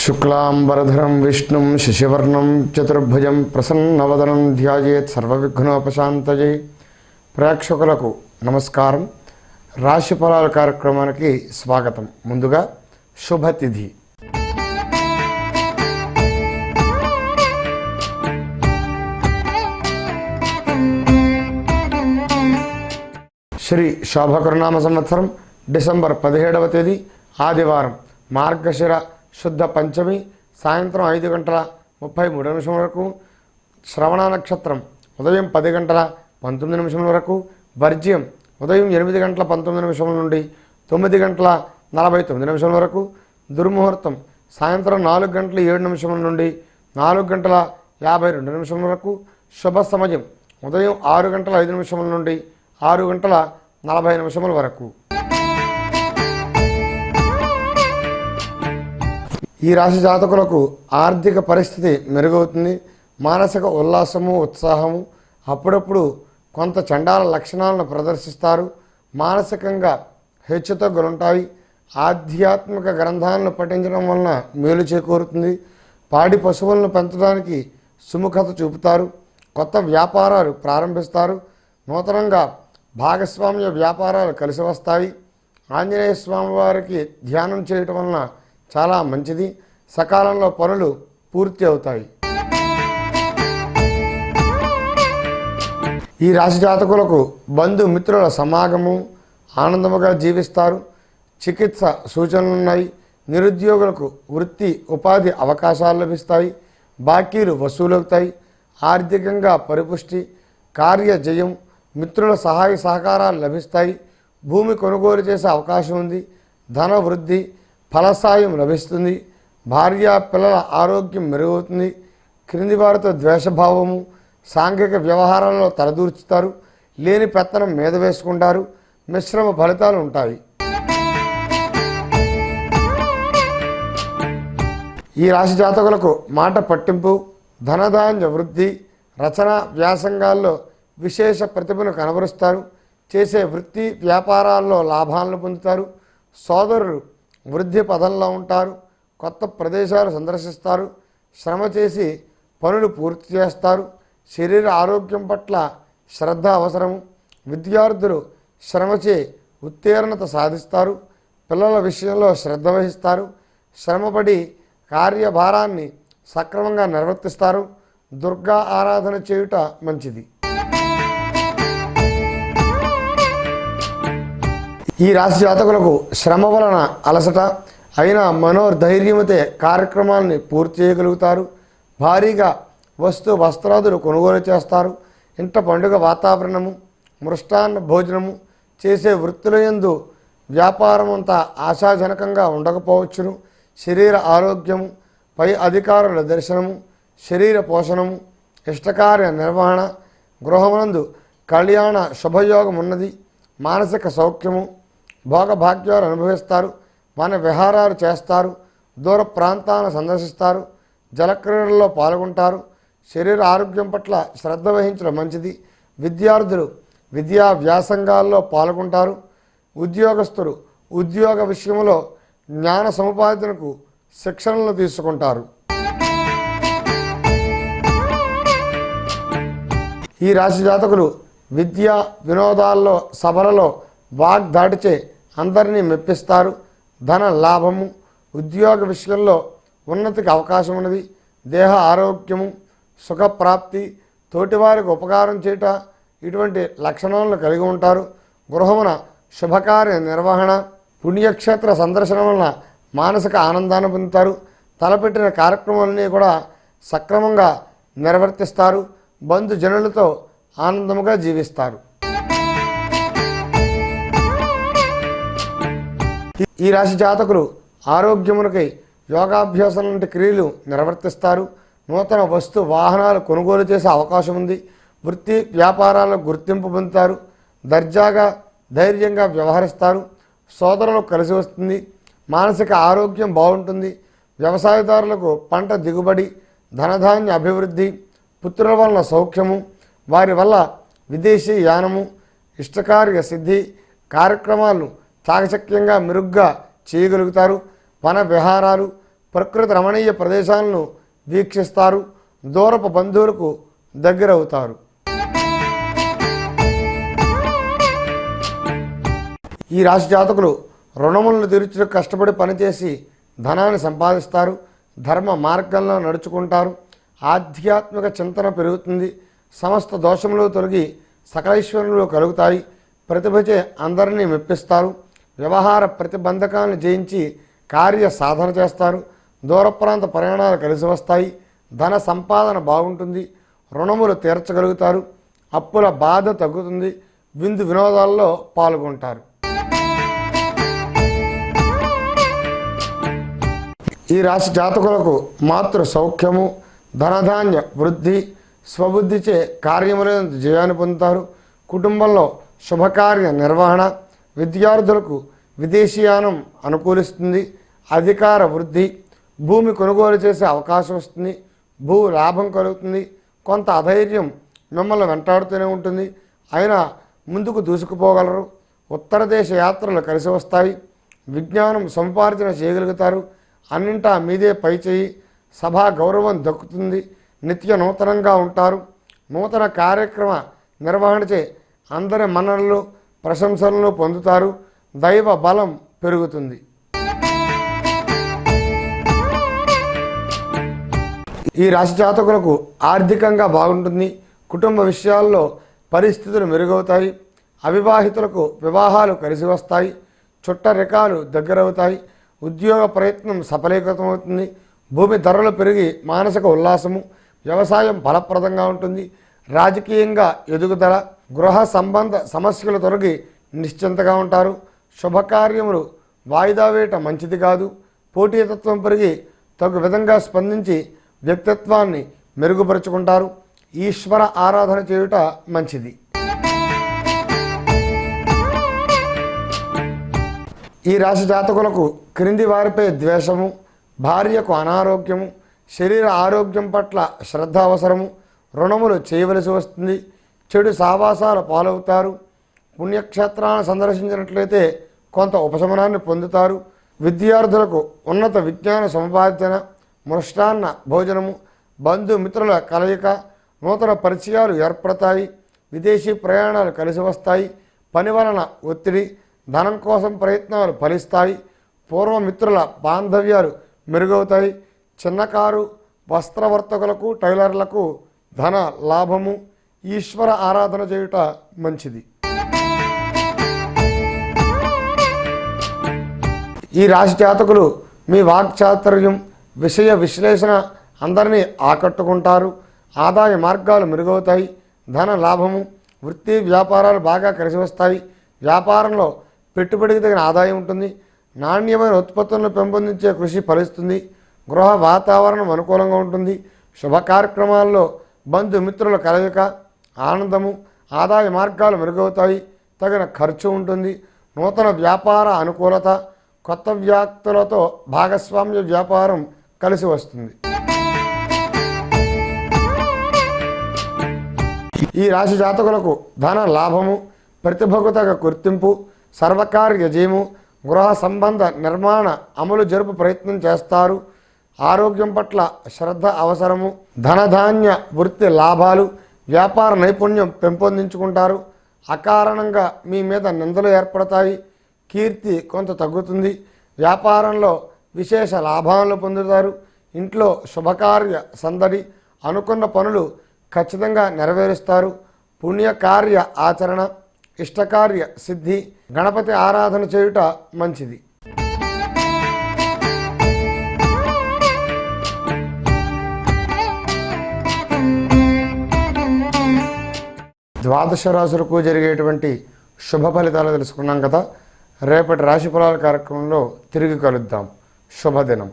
శుక్లాంబరధరం విష్ణుం శశివర్ణం చతుర్భుజం ప్రసన్నవదనం ధ్యాయేత్ సర్వవిఘ్నోపశాంతయే. ప్రేక్షకులకు నమస్కారం. రాశి ఫలాల కార్యక్రమానికి స్వాగతం. ముందుగా శుభతిథి. శ్రీ శోభకృనామ సంవత్సరం డిసెంబర్ 17వ తేదీ ఆదివారం, మార్గశిర శుద్ధ పంచమి సాయంత్రం 5:33 వరకు, శ్రవణ నక్షత్రం ఉదయం 10:19 వరకు, వర్జ్యం ఉదయం 8:19 నుండి 9:49 వరకు, దుర్ముహూర్తం సాయంత్రం 4:07 నుండి 4:52 వరకు, శుభ సమయం ఉదయం 6:05 నుండి 6:40 వరకు. ఈ రాశి జాతకులకు ఆర్థిక పరిస్థితి మెరుగవుతుంది. మానసిక ఉల్లాసము, ఉత్సాహము, అప్పుడప్పుడు కొంత చండాల లక్షణాలను ప్రదర్శిస్తారు. మానసికంగా హెచ్చుతగ్గులుంటాయి. ఆధ్యాత్మిక గ్రంథాలను పఠించడం వలన మేలు చేకూరుతుంది. పాడి పశువులను పెంచడానికి సుముఖత చూపుతారు. కొత్త వ్యాపారాలు ప్రారంభిస్తారు. నూతనంగా భాగస్వామ్య వ్యాపారాలు కలిసి వస్తాయి. ఆంజనేయ స్వామి వారికి ధ్యానం చేయటం వలన చాలా మంచిది. సకాలంలో పనులు పూర్తి అవుతాయి. ఈ రాశి జాతకులకు బంధుమిత్రుల సమాగము, ఆనందముగా జీవిస్తారు. చికిత్స సూచనలున్నాయి. నిరుద్యోగులకు వృత్తి ఉపాధి అవకాశాలు లభిస్తాయి. బాకీలు వసూలవుతాయి. ఆర్థికంగా పరిపుష్టి, కార్యజయం, మిత్రుల సహాయ సహకారాలు లభిస్తాయి. భూమి కొనుగోలు చేసే అవకాశం ఉంది. ధన వృద్ధి, ఫలసాయం లభిస్తుంది. భార్య పిల్లల ఆరోగ్యం మెరుగవుతుంది. క్రింది వారితో ద్వేషభావము, సాంఘిక వ్యవహారాల్లో తలదూర్చుతారు. లేని పెత్తనం మీద వేసుకుంటారు. మిశ్రమ ఫలితాలు ఉంటాయి. ఈ రాశి జాతకులకు మాట పట్టింపు, ధనధాన్య వృద్ధి, రచన వ్యాసంగాల్లో విశేష ప్రతిభను కనబరుస్తారు. చేసే వృత్తి వ్యాపారాల్లో లాభాలను పొందుతారు. సోదరులు వృద్ధి పదంలో ఉంటారు. కొత్త ప్రదేశాలు సందర్శిస్తారు. శ్రమ చేసి పనులు పూర్తి చేస్తారు. శరీర ఆరోగ్యం పట్ల శ్రద్ధ అవసరము. విద్యార్థులు శ్రమచే ఉత్తీర్ణత సాధిస్తారు. పిల్లల విషయంలో శ్రద్ధ వహిస్తారు. శ్రమపడి కార్యభారాన్ని సక్రమంగా నిర్వర్తిస్తారు. దుర్గా ఆరాధన చేయుట మంచిది. ఈ రాశి జాతకులకు శ్రమ వలన అలసట అయినా మనోధైర్యమతే కార్యక్రమాలని పూర్తి చేయగలుగుతారు. భారీగా వస్త్రాదులు కొనుగోలు చేస్తారు. ఇంట పండుగ వాతావరణము, మృష్టాన్న భోజనము, చేసే వృత్తుల యందు వ్యాపారం అంతా ఆశాజనకంగా ఉండకపోవచ్చును. శరీర ఆరోగ్యము, పై అధికారుల దర్శనము, శరీర పోషణము, ఇష్టకార్య నిర్వహణ, గృహమునందు కళ్యాణ శుభయోగం ఉన్నది. మానసిక సౌఖ్యము, భోగభాగ్యాలు అనుభవిస్తారు. వన విహారాలు చేస్తారు. దూర ప్రాంతాలను సందర్శిస్తారు. జలక్రీడల్లో పాల్గొంటారు. శరీర ఆరోగ్యం పట్ల శ్రద్ధ వహించడం మంచిది. విద్యార్థులు విద్యా వ్యాసంగాల్లో పాల్గొంటారు. ఉద్యోగస్తులు ఉద్యోగ విషయంలో జ్ఞాన సముపార్జనకు శిక్షణలు తీసుకుంటారు. ఈ రాశి జాతకులు విద్యా వినోదాల్లో సభలలో వాగ్దాటిచే అందరినీ మెప్పిస్తారు. ధన లాభము, ఉద్యోగ విషయంలో ఉన్నతికి అవకాశం ఉన్నది. దేహ ఆరోగ్యము, సుఖప్రాప్తి, తోటివారికి ఉపకారం చేయుట, ఇటువంటి లక్షణాలను కలిగి ఉంటారు. గృహమున శుభకార్య నిర్వహణ, పుణ్యక్షేత్ర సందర్శనం వలన మానసిక ఆనందాన్ని పొందుతారు. తలపెట్టిన కార్యక్రమాలన్నీ కూడా సక్రమంగా నిర్వర్తిస్తారు. బంధుజనులతో ఆనందముగా జీవిస్తారు. ఈ రాశి జాతకులు ఆరోగ్యమునకై యోగాభ్యాసం లాంటి క్రియలు నిర్వర్తిస్తారు. నూతన వస్తు వాహనాలు కొనుగోలు చేసే అవకాశం ఉంది. వృత్తి వ్యాపారాలకు గుర్తింపు పొందుతారు. దర్జాగా ధైర్యంగా వ్యవహరిస్తారు. సోదరులకు కలిసి వస్తుంది. మానసిక ఆరోగ్యం బాగుంటుంది. వ్యవసాయదారులకు పంట దిగుబడి, ధనధాన్య అభివృద్ధి, పుత్రుల వలన సౌఖ్యము, వారి వల్ల విదేశీ యానము, ఇష్టకార్య సిద్ధి, కార్యక్రమాలను చాకచక్యంగా మెరుగ్గా చేయగలుగుతారు. వన విహారాలు, ప్రకృతి రమణీయ ప్రదేశాలను వీక్షిస్తారు. దూరపు బంధువులకు దగ్గరవుతారు. ఈ రాశి జాతకులు రుణములను తీర్చుటకు కష్టపడి పనిచేసి ధనాన్ని సంపాదిస్తారు. ధర్మ మార్గంలో నడుచుకుంటారు. ఆధ్యాత్మిక చింతన పెరుగుతుంది. సమస్త దోషములు తొలగి సకలైశ్వర్యములు కలుగుతాయి. ప్రతిభచే అందరినీ మెప్పిస్తారు. వ్యవహార ప్రతిబంధకాలను జయించి కార్య సాధన చేస్తారు. దూర ప్రాంత ప్రయాణాలు కలిసి వస్తాయి. ధన సంపాదన బాగుంటుంది. రుణములు తీర్చగలుగుతారు. అప్పుల బాధ తగ్గుతుంది. విందు వినోదాల్లో పాల్గొంటారు. ఈ రాశి జాతకులకు మాతృ సౌఖ్యము, ధనధాన్య వృద్ధి, స్వబుద్ధిచే కార్యములందు జయాన్ని పొందుతారు. కుటుంబంలో శుభకార్య నిర్వహణ, విద్యార్థులకు విదేశీయానం అనుకూలిస్తుంది. అధికార వృద్ధి, భూమి కొనుగోలు చేసే అవకాశం వస్తుంది. భూ లాభం కలుగుతుంది. కొంత అధైర్యం మిమ్మల్ని వెంటాడుతూనే ఉంటుంది. అయినా ముందుకు దూసుకుపోగలరు. ఉత్తర దేశ యాత్రలు కలిసి వస్తాయి. విజ్ఞానం సముపార్జన చేయగలుగుతారు. అన్నింటా మీదే పై చేయి. సభా గౌరవం దక్కుతుంది. నిత్య నూతనంగా ఉంటారు. నూతన కార్యక్రమ నిర్వహణచే అందరి మన్ననలు ప్రశంసలను పొందుతారు. దైవ బలం పెరుగుతుంది. ఈ రాశి జాతకులకు ఆర్థికంగా బాగుంటుంది. కుటుంబ విషయాల్లో పరిస్థితులు మెరుగవుతాయి. అవివాహితులకు వివాహాలు కలిసి వస్తాయి. చుట్టరికాలు దగ్గరవుతాయి. ఉద్యోగ ప్రయత్నం సఫలీకృతమవుతుంది. భూమి ధరలు పెరిగి మానసిక ఉల్లాసము, వ్యవసాయం ఫలప్రదంగా ఉంటుంది. రాజకీయంగా ఎదుగుదల, గృహ సంబంధ సమస్యలు తొలగి నిశ్చింతగా ఉంటారు. శుభకార్యములు వాయిదా వేయటం మంచిది కాదు. పోటీతత్వం పెరిగి తగు విధంగా స్పందించి వ్యక్తిత్వాన్ని మెరుగుపరుచుకుంటారు. ఈశ్వర ఆరాధన చేయుట మంచిది. ఈ రాశి జాతకులకు క్రింది వారిపై ద్వేషము, భార్యకు అనారోగ్యము, శరీర ఆరోగ్యం పట్ల శ్రద్ధ అవసరము. రుణములు చేయవలసి వస్తుంది. చెడు సావాసాలు పాలవుతారు. పుణ్యక్షేత్రాలను సందర్శించినట్లయితే కొంత ఉపశమనాన్ని పొందుతారు. విద్యార్థులకు ఉన్నత విజ్ఞాన సముపార్జన, మృష్టాన్న భోజనము, బంధుమిత్రుల కలయిక, నూతన పరిచయాలు ఏర్పడతాయి. విదేశీ ప్రయాణాలు కలిసి వస్తాయి. పని వలన ఒత్తిడి, ధనం కోసం ప్రయత్నాలు ఫలిస్తాయి. పూర్వమిత్రుల బాంధవ్యాలు మెరుగవుతాయి. చిన్నకారు వస్త్రవర్తకులకు, టైలర్లకు ధన లాభము. ఈశ్వర ఆరాధన చేయుట మంచిది. ఈ రాశి జాతకులు మీ వాక్చాతుర్యం, విషయ విశ్లేషణ అందరినీ ఆకట్టుకుంటారు. ఆదాయ మార్గాలు మెరుగవుతాయి. ధన లాభము, వృత్తి వ్యాపారాలు బాగా కలిసి వస్తాయి. వ్యాపారంలో పెట్టుబడికి తగిన ఆదాయం ఉంటుంది. నాణ్యమైన ఉత్పత్తులను పెంపొందించే కృషి ఫలిస్తుంది. గృహ వాతావరణం అనుకూలంగా ఉంటుంది. శుభ కార్యక్రమాల్లో బంధుమిత్రుల కలయిక, ఆనందము, ఆదాయ మార్గాలు మెరుగవుతాయి. తగిన ఖర్చు ఉంటుంది. నూతన వ్యాపార అనుకూలత, కొత్త వ్యక్తులతో భాగస్వామ్య వ్యాపారం కలిసి వస్తుంది. ఈ రాశి జాతకులకు ధన లాభము, ప్రతిభకు తగ గుర్తింపు, సర్వకార్య జయము, గృహ సంబంధ నిర్మాణ అమలు జరుపు ప్రయత్నం చేస్తారు. ఆరోగ్యం పట్ల శ్రద్ధ అవసరము. ధనధాన్య వృత్తి లాభాలు, వ్యాపార నైపుణ్యం పెంపొందించుకుంటారు. అకారణంగా మీ మీద నిందలు ఏర్పడతాయి. కీర్తి కొంత తగ్గుతుంది. వ్యాపారంలో విశేష లాభాలను పొందుతారు. ఇంట్లో శుభకార్య సందడి, అనుకున్న పనులు ఖచ్చితంగా నెరవేరుస్తారు. పుణ్యకార్య ఆచరణ, ఇష్టకార్య సిద్ధి, గణపతి ఆరాధన చేయుట మంచిది. ద్వాదశ రాశులకు జరిగేటువంటి శుభ ఫలితాలు తెలుసుకున్నాం కదా. రేపటి రాశి ఫలాల కార్యక్రమంలో తిరిగి కలుద్దాం. శుభదినం.